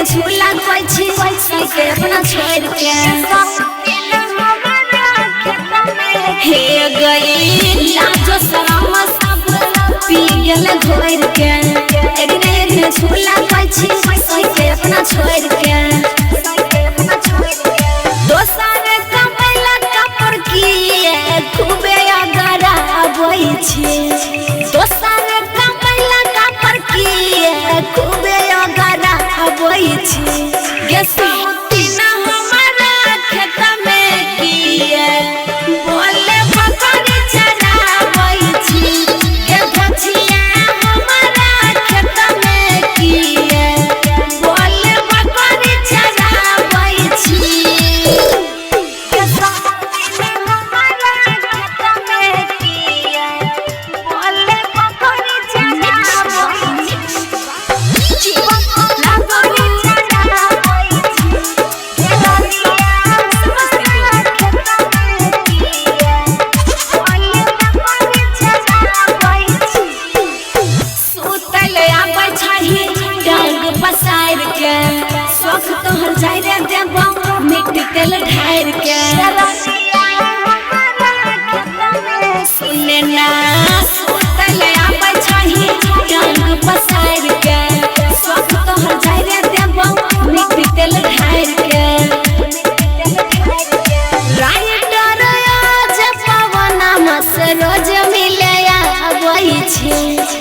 झूला कोई छी के अपना छोड़ के हे गई लाजो शरम सब पी गेल घोर के एक झूला कोई छी के अपना छोड़ के दोसर कमैला कपर की खूबे अगरा बोई छी दोसर कमैला कपर की खूबे अगरा बोई छी गे सोती ना हमारा खेत में किए बोले पकड़ चला बोई छी गे भछिया हमारा खेत में किए बोले पकड़ चला बोई छी गे सोती ना हमारा खेत में किए बोले पकड़ चला बोई छी शौक तोहर जाय रे देबो मिट्टी तेल ढार के सुने ना सुतल आबै छही रंग पसार के शौक तोहर जाय रे देबो मिट्टी तेल ढार के राइटर आज पवन मस रोज मिले आबै छी